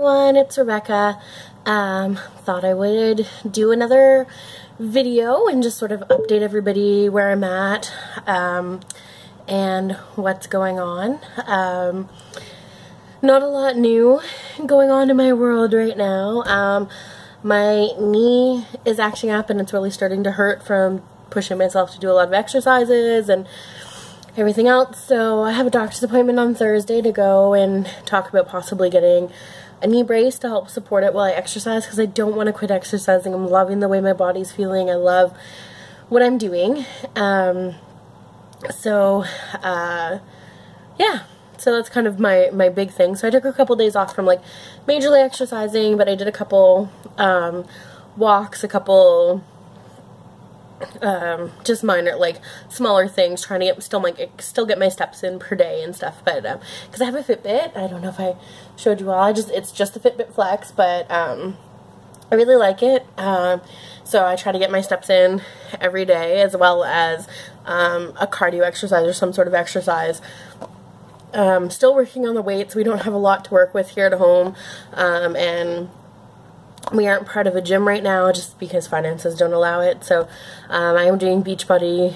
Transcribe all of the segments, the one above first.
everyone, it's Rebecca. Thought I would do another video and just sort of update everybody where I'm at and what's going on. Not a lot new going on in my world right now. My knee is acting up and it's really starting to hurt from pushing myself to do a lot of exercises and everything else. So I have a doctor's appointment on Thursday to go and talk about possibly getting a knee brace to help support it while I exercise, because I don't want to quit exercising. I'm loving the way my body's feeling. I love what I'm doing. Yeah, so that's kind of my big thing. So I took a couple days off from like majorly exercising, but I did a couple walks, a couple just minor, like smaller things, trying to still get my steps in per day and stuff. But because I have a Fitbit, I don't know if I showed you all. It's just a Fitbit Flex, but I really like it. So I try to get my steps in every day, as well as a cardio exercise or some sort of exercise. Still working on the weights. We don't have a lot to work with here at home, and we aren't part of a gym right now just because finances don't allow it. So I am doing Beachbody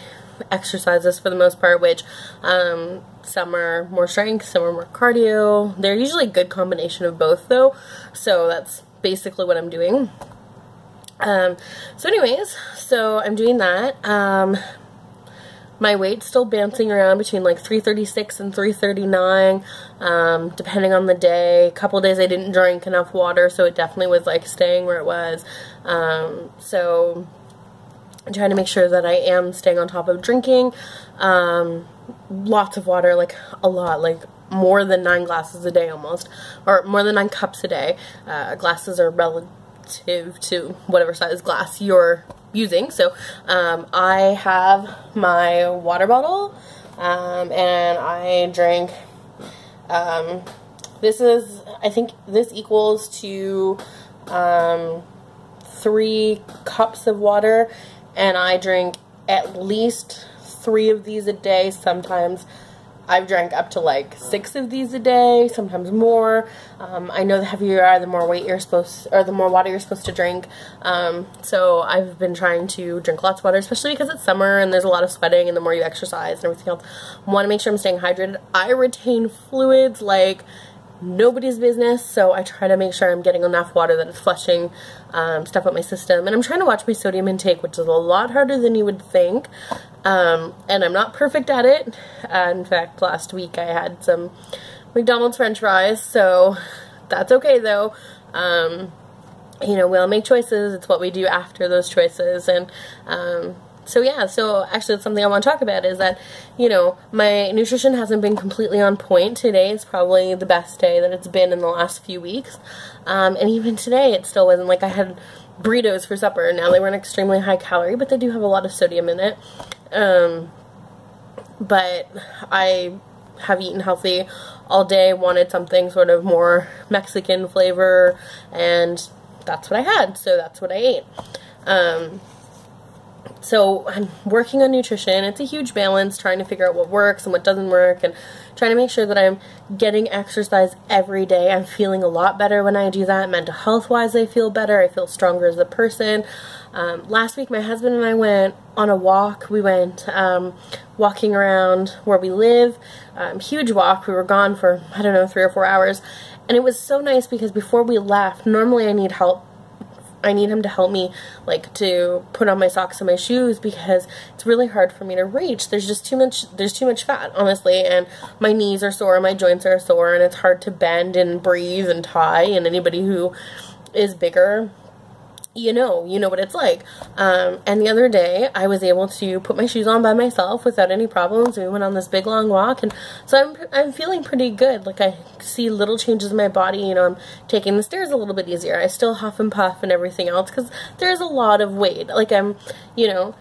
exercises for the most part, which some are more strength, some are more cardio. They're usually a good combination of both though, so that's basically what I'm doing. So anyways, so I'm doing that. My weight's still bouncing around between like 336 and 339, depending on the day. A couple days I didn't drink enough water, so it definitely was like staying where it was. So I'm trying to make sure that I am staying on top of drinking. Lots of water, like a lot, like more than 9 glasses a day almost, or more than 9 cups a day. Glasses are relative to whatever size glass you're using. So I have my water bottle, and I drank, I think this equals to 3 cups of water, and I drink at least 3 of these a day. Sometimes I've drank up to like 6 of these a day, sometimes more. I know the heavier you are, the more weight you're supposed, or the more water you're supposed to drink. So I've been trying to drink lots of water, especially because it's summer and there's a lot of sweating, and the more you exercise and everything else, I want to make sure I'm staying hydrated. I retain fluids like nobody's business, so I try to make sure I'm getting enough water that it's flushing stuff out my system. And I'm trying to watch my sodium intake, which is a lot harder than you would think. And I'm not perfect at it. In fact, last week I had some McDonald's french fries, so that's okay though. You know, we all make choices. It's what we do after those choices. And so yeah, so actually it's something I want to talk about, is that, you know, my nutrition hasn't been completely on point. Today is probably the best day that it's been in the last few weeks. And even today it still wasn't. Like, I had burritos for supper. Now they weren't extremely high calorie, but they do have a lot of sodium in it. But I have eaten healthy all day, wanted something sort of more Mexican flavor, and that's what I had, so that's what I ate. So I'm working on nutrition. It's a huge balance, trying to figure out what works and what doesn't work, and trying to make sure that I'm getting exercise every day. I'm feeling a lot better when I do that. Mental health wise, I feel better. I feel stronger as a person. Last week my husband and I went on a walk. We went walking around where we live. Huge walk. We were gone for, I don't know, 3 or 4 hours. And it was so nice because before we left, normally I need help. I need him to help me, like, to put on my socks and my shoes, because it's really hard for me to reach. There's just too much fat, honestly, and my knees are sore, my joints are sore, and it's hard to bend and breathe and tie, and anybody who is bigger, you know what it's like. And the other day, I was able to put my shoes on by myself without any problems. We went on this big long walk, and so I'm feeling pretty good. Like, I see little changes in my body. You know, I'm taking the stairs a little bit easier. I still huff and puff and everything else, because there's a lot of weight. Like, you know,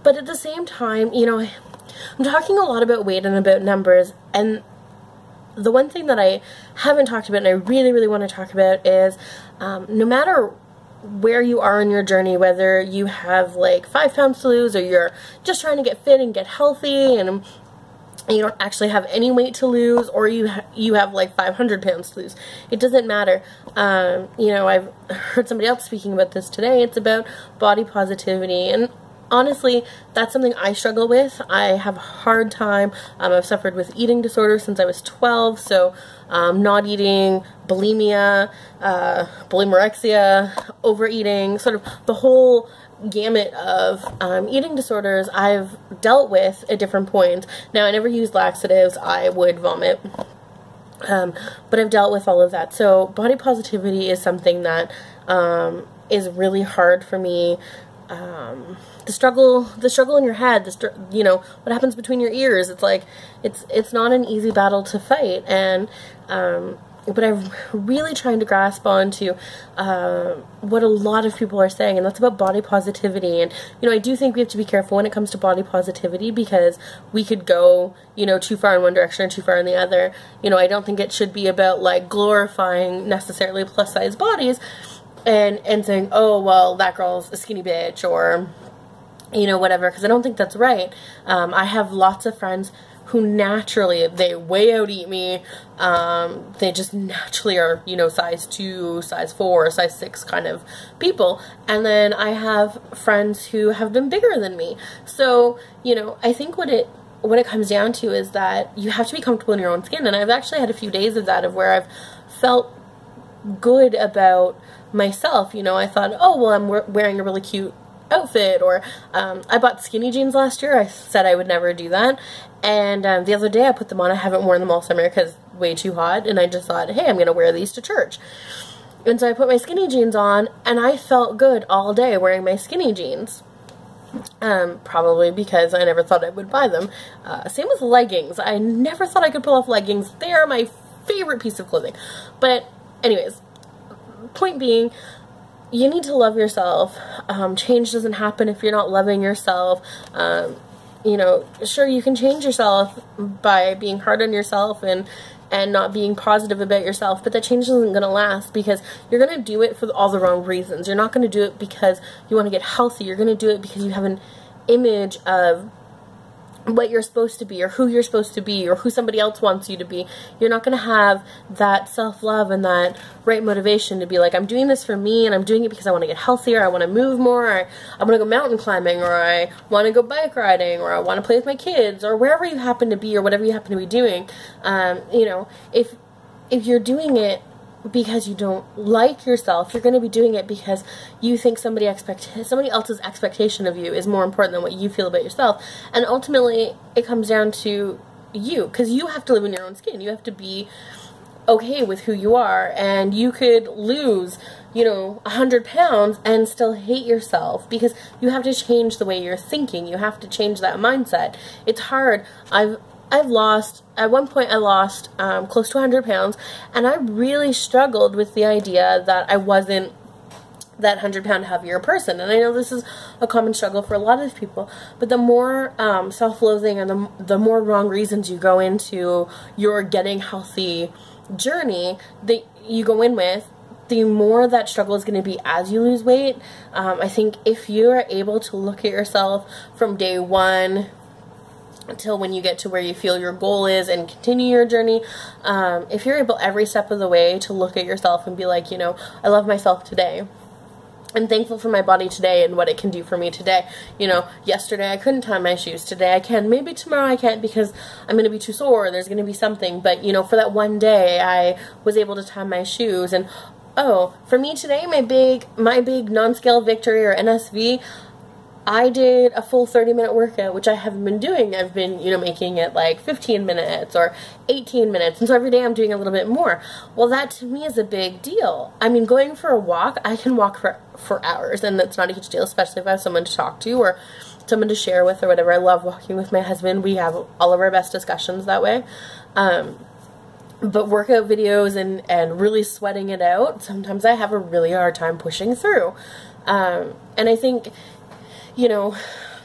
but at the same time, you know, I'm talking a lot about weight and about numbers, and the one thing that I haven't talked about and I really, really want to talk about is no matter where you are in your journey, whether you have like 5 pounds to lose or you're just trying to get fit and get healthy and and you don't actually have any weight to lose, or you have like 500 pounds to lose. It doesn't matter. You know, I've heard somebody else speaking about this today. It's about body positivity, and honestly, that's something I struggle with. I have a hard time. I've suffered with eating disorders since I was 12, so not eating, bulimia, bulimorexia, overeating, sort of the whole gamut of eating disorders I've dealt with at different points. Now, I never used laxatives. I would vomit. But I've dealt with all of that. So body positivity is something that is really hard for me. The struggle in your head, you know, what happens between your ears. It's like, it's not an easy battle to fight. And, but I'm really trying to grasp onto what a lot of people are saying, and that's about body positivity. And, you know, I do think we have to be careful when it comes to body positivity, because we could go, you know, too far in one direction or too far in the other. You know, I don't think it should be about, like, glorifying necessarily plus-size bodies and saying, oh, well, that girl's a skinny bitch, or, you know, whatever, because I don't think that's right. I have lots of friends who naturally, they way out eat me. They just naturally are, you know, size 2, size 4, size 6 kind of people. And then I have friends who have been bigger than me. So, you know, I think what it comes down to is that you have to be comfortable in your own skin. And I've actually had a few days of that, of where I've felt good about myself. You know, I thought, oh, well, I'm wearing a really cute outfit, or I bought skinny jeans last year. I said I would never do that, and the other day I put them on. I haven't worn them all summer because way too hot, and I just thought, hey, I'm gonna wear these to church. And so I put my skinny jeans on, and I felt good all day wearing my skinny jeans. Probably because I never thought I would buy them. Same with leggings. I never thought I could pull off leggings. They are my favorite piece of clothing. But anyways, point being, you need to love yourself. Change doesn't happen if you're not loving yourself. You know, sure, you can change yourself by being hard on yourself and not being positive about yourself, but that change isn't going to last, because you're going to do it for all the wrong reasons. You're not going to do it because you want to get healthy. You're going to do it because you have an image of what you're supposed to be, or who you're supposed to be, or who somebody else wants you to be. You're not going to have that self-love and that right motivation to be like, I'm doing this for me, and I'm doing it because I want to get healthier, I want to move more, or I want to go mountain climbing, or I want to go bike riding, or I want to play with my kids, or wherever you happen to be, or whatever you happen to be doing. You know, if you're doing it because you don't like yourself, you're going to be doing it because you think somebody else's expectation of you is more important than what you feel about yourself. And ultimately, it comes down to you, because you have to live in your own skin. You have to be okay with who you are, and you could lose, you know, 100 pounds and still hate yourself, because you have to change the way you're thinking. You have to change that mindset. It's hard. At one point I lost close to 100 pounds, and I really struggled with the idea that I wasn't that 100-pound heavier person. And I know this is a common struggle for a lot of people, but the more self-loathing and the more wrong reasons you go into your getting healthy journey that you go in with, the more that struggle is going to be as you lose weight. I think if you are able to look at yourself from day one until when you get to where you feel your goal is and continue your journey, if you're able every step of the way to look at yourself and be like, you know, I love myself today. I'm thankful for my body today and what it can do for me today. You know, yesterday I couldn't tie my shoes. Today I can. Maybe tomorrow I can't because I'm going to be too sore. There's going to be something. But, you know, for that one day I was able to tie my shoes. And, oh, for me today, my big non-scale victory, or NSV, I did a full 30-minute workout, which I haven't been doing. I've been, you know, making it like 15 minutes or 18 minutes. And so every day I'm doing a little bit more. Well, that to me is a big deal. I mean, going for a walk, I can walk for hours, and that's not a huge deal, especially if I have someone to talk to or someone to share with or whatever. I love walking with my husband. We have all of our best discussions that way. But workout videos and really sweating it out, sometimes I have a really hard time pushing through. And I think, you know,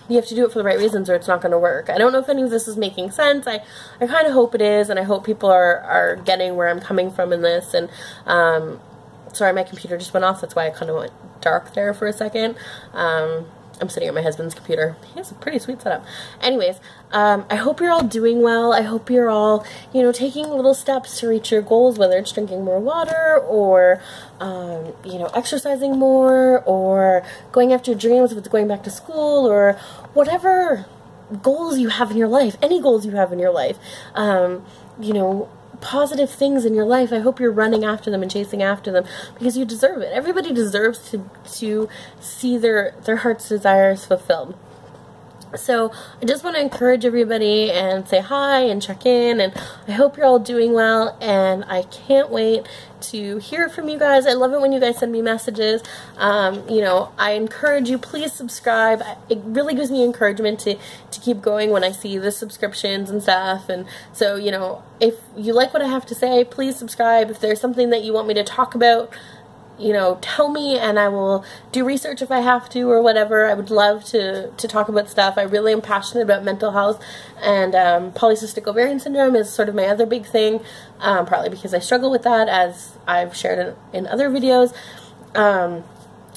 you have to do it for the right reasons or it's not going to work. I don't know if any of this is making sense. I kind of hope it is, and I hope people are getting where I'm coming from in this. And sorry, my computer just went off. That's why I kind of went dark there for a second. I I'm sitting at my husband's computer. He has a pretty sweet setup. Anyways, I hope you're all doing well. I hope you're all, you know, taking little steps to reach your goals, whether it's drinking more water or, you know, exercising more or going after your dreams, if it's going back to school or whatever goals you have in your life, any goals you have in your life, you know, positive things in your life. I hope you're running after them and chasing after them because you deserve it. Everybody deserves to see their heart's desires fulfilled. So I just want to encourage everybody and say hi and check in, and I hope you're all doing well, and I can't wait to hear from you guys. I love it when you guys send me messages. You know, I encourage you, please subscribe. It really gives me encouragement to keep going when I see the subscriptions and stuff. And so, you know, if you like what I have to say, please subscribe. If there's something that you want me to talk about, you know, tell me and I will do research if I have to or whatever. I would love to talk about stuff. I really am passionate about mental health, and polycystic ovarian syndrome is sort of my other big thing, partly because I struggle with that, as I've shared in other videos.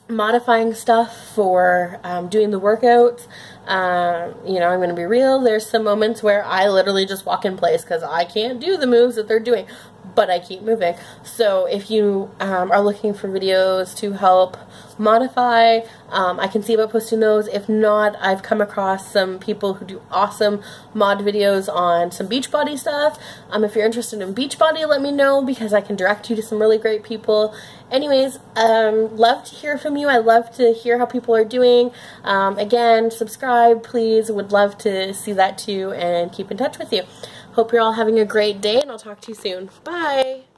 Modifying stuff for doing the workouts. You know, I'm going to be real. There's some moments where I literally just walk in place because I can't do the moves that they're doing, but I keep moving. So if you are looking for videos to help modify, I can see about posting those. If not, I've come across some people who do awesome mod videos on some Beachbody stuff. If you're interested in Beachbody, let me know because I can direct you to some really great people. Anyways, love to hear from you. I love to hear how people are doing. Again, subscribe, please. Would love to see that too and keep in touch with you. Hope you're all having a great day, and I'll talk to you soon. Bye!